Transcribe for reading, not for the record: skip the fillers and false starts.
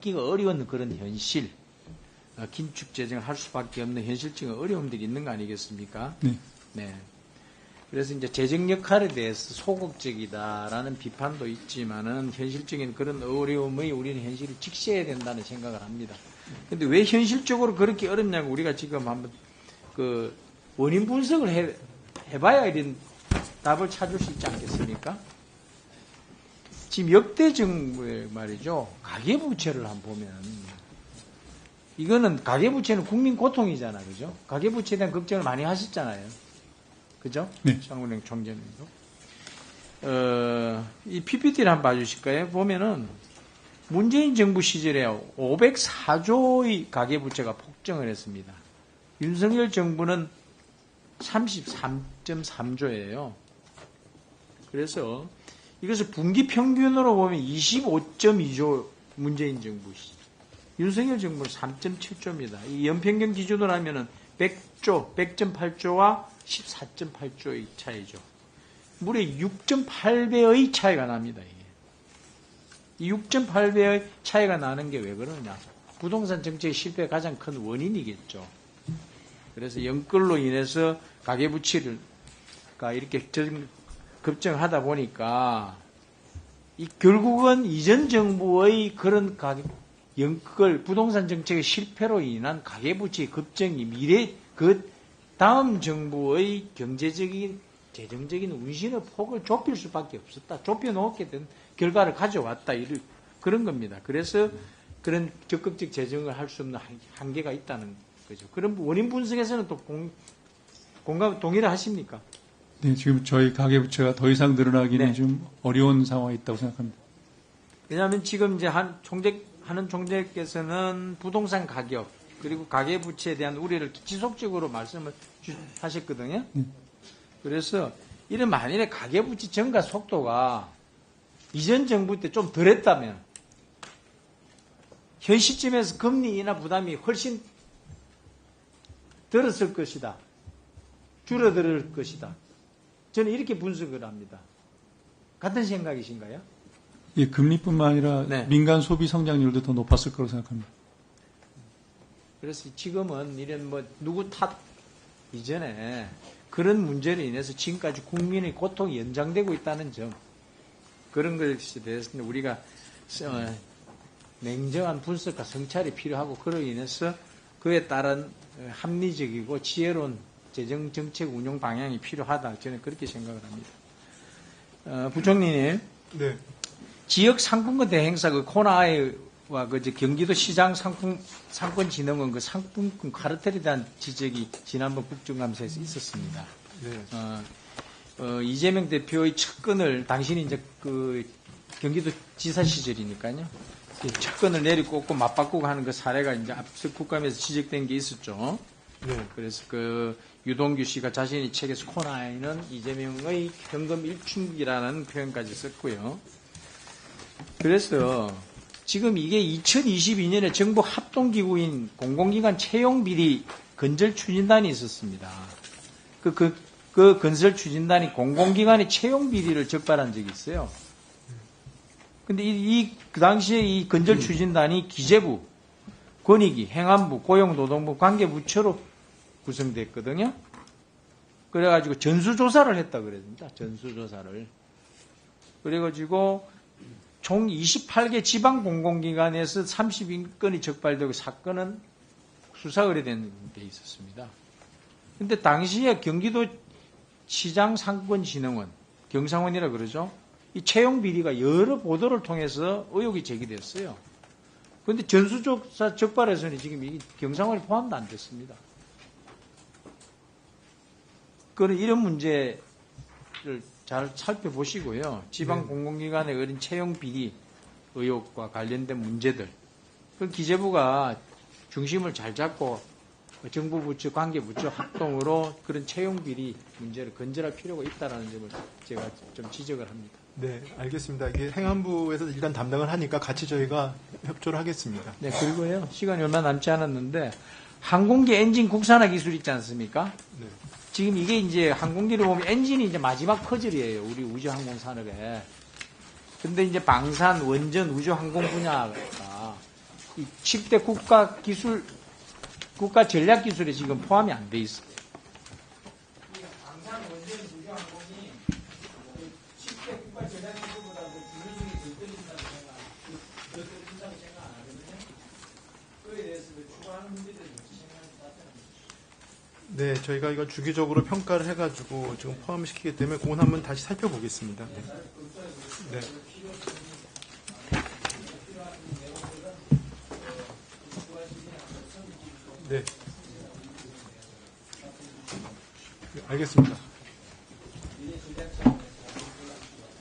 기가 어려운 그런 현실, 긴축 재정을 할 수밖에 없는 현실적인 어려움들이 있는 거 아니겠습니까? 네. 네. 그래서 이제 재정 역할에 대해서 소극적이다라는 비판도 있지만은 현실적인 그런 어려움의 우리는 현실을 직시해야 된다는 생각을 합니다. 근데 왜 현실적으로 그렇게 어렵냐고 우리가 지금 한번 그 원인 분석을 해봐야 이런 답을 찾을 수 있지 않겠습니까? 지금 역대 정부의 말이죠. 가계부채를 한번 보면, 이거는 가계부채는 국민 고통이잖아. 그죠? 가계부채에 대한 걱정을 많이 하셨잖아요. 그죠? 네. 장훈영 총재님도. 이 PPT를 한번 봐주실까요? 보면은, 문재인 정부 시절에 504조의 가계부채가 폭증을 했습니다. 윤석열 정부는 33.3조예요. 그래서 이것을 분기 평균으로 보면 25.2조 문재인 정부 시. 윤석열 정부는 3.7조입니다. 이 연평균 기준으로 하면은 100조, 100.8조와 14.8조의 차이죠. 무려 6.8배의 차이가 납니다. 이게. 이 6.8배의 차이가 나는 게 왜 그러냐. 부동산 정책의 실패의 가장 큰 원인이겠죠. 그래서 연끌로 인해서 가계부채가 이렇게 급증하다 보니까 결국은 이전 정부의 그런 연끌 부동산 정책의 실패로 인한 가계부채의 급증이 그 다음 정부의 경제적인 재정적인 운신의 폭을 좁힐 수밖에 없었다. 좁혀놓게 된 결과를 가져왔다. 그런 겁니다. 그래서 그런 적극적 재정을 할 수 없는 한계가 있다는 거죠. 그런 원인 분석에서는 또 동의를 하십니까? 네, 지금 저희 가계부채가 더 이상 늘어나기는 네. 좀 어려운 상황이 있다고 생각합니다. 왜냐하면 지금 이제 하는 총재께서는 부동산 가격 그리고 가계부채에 대한 우려를 지속적으로 말씀을 하셨거든요. 그래서 이런 만일에 가계부채 증가 속도가 이전 정부 때 좀 덜했다면 현 시점에서 금리 인하 부담이 훨씬 덜었을 것이다. 줄어들 것이다. 저는 이렇게 분석을 합니다. 같은 생각이신가요? 예, 금리뿐만 아니라 네. 민간 소비 성장률도 더 높았을 거라고 생각합니다. 그래서 지금은 이런 누구 탓 이전에 그런 문제로 인해서 지금까지 국민의 고통이 연장되고 있다는 점, 그런 것에 대해서는 우리가 냉정한 분석과 성찰이 필요하고 그로 인해서 그에 따른 합리적이고 지혜로운 재정 정책 운용 방향이 필요하다. 저는 그렇게 생각을 합니다. 부총리님, 네. 지역 상품권 대행사 그 코나아이와 경기도 시장 상권진흥원 그 상품권 카르텔에 대한 지적이 지난번 국정감사에서 있었습니다. 네. 이재명 대표의 측근을 당신이 이제 그 경기도 지사 시절이니까요. 측근을 내리꽂고 맞바꾸고 하는 그 사례가 이제 앞서 국감에서 지적된 게 있었죠. 네. 그래서 그 유동규 씨가 자신의 책에서 코나아이는 이재명의 현금 일충이라는 표현까지 썼고요. 그래서 지금 이게 2022년에 정부 합동기구인 공공기관 채용비리 건설추진단이 있었습니다. 그 건설추진단이 공공기관의 채용비리를 적발한 적이 있어요. 근데 그 당시에 이 건설추진단이 기재부, 권익위, 행안부, 고용노동부 관계부처로 구성됐거든요. 그래가지고 전수조사를 했다 그랬습니다. 전수조사를. 그래가지고 총 28개 지방공공기관에서 32건이 적발되고 사건은 수사 의뢰된 데 있었습니다. 근데 당시에 경기도 시장상권진흥원, 경상원이라 그러죠. 이 채용 비리가 여러 보도를 통해서 의혹이 제기됐어요. 그런데 전수조사 적발에서는 지금 이 경상원이 포함도 안 됐습니다. 그런 이런 문제를 잘 살펴보시고요. 지방 공공기관의 어린 채용 비리 의혹과 관련된 문제들, 그 기재부가 중심을 잘 잡고 정부 부처, 관계 부처 합동으로 그런 채용 비리 문제를 건절할 필요가 있다는 점을 제가 좀 지적을 합니다. 네, 알겠습니다. 이게 행안부에서 일단 담당을 하니까 같이 저희가 협조를 하겠습니다. 네, 그리고요. 시간이 얼마 남지 않았는데 항공기 엔진 국산화 기술 있지 않습니까? 네. 지금 이게 이제 항공기를 보면 엔진이 이제 마지막 퍼즐이에요. 우리 우주항공 산업에. 근데 이제 방산, 원전, 우주항공 분야가 이 10대 국가 전략 기술에 지금 포함이 안 돼 있어요. 방산 원전 무주항공이 10대 국가 전략 기술보다 중요성이 더 떨어진다고 생각 안 하거든요. 그에 대해서도 추가하는 문제들이 어떻게 생각하는지 답변합니다. 네, 저희가 이거 주기적으로 평가를 해가지고 지금 포함시키기 때문에 그건 한번 다시 살펴보겠습니다. 네. 네. 네. 알겠습니다.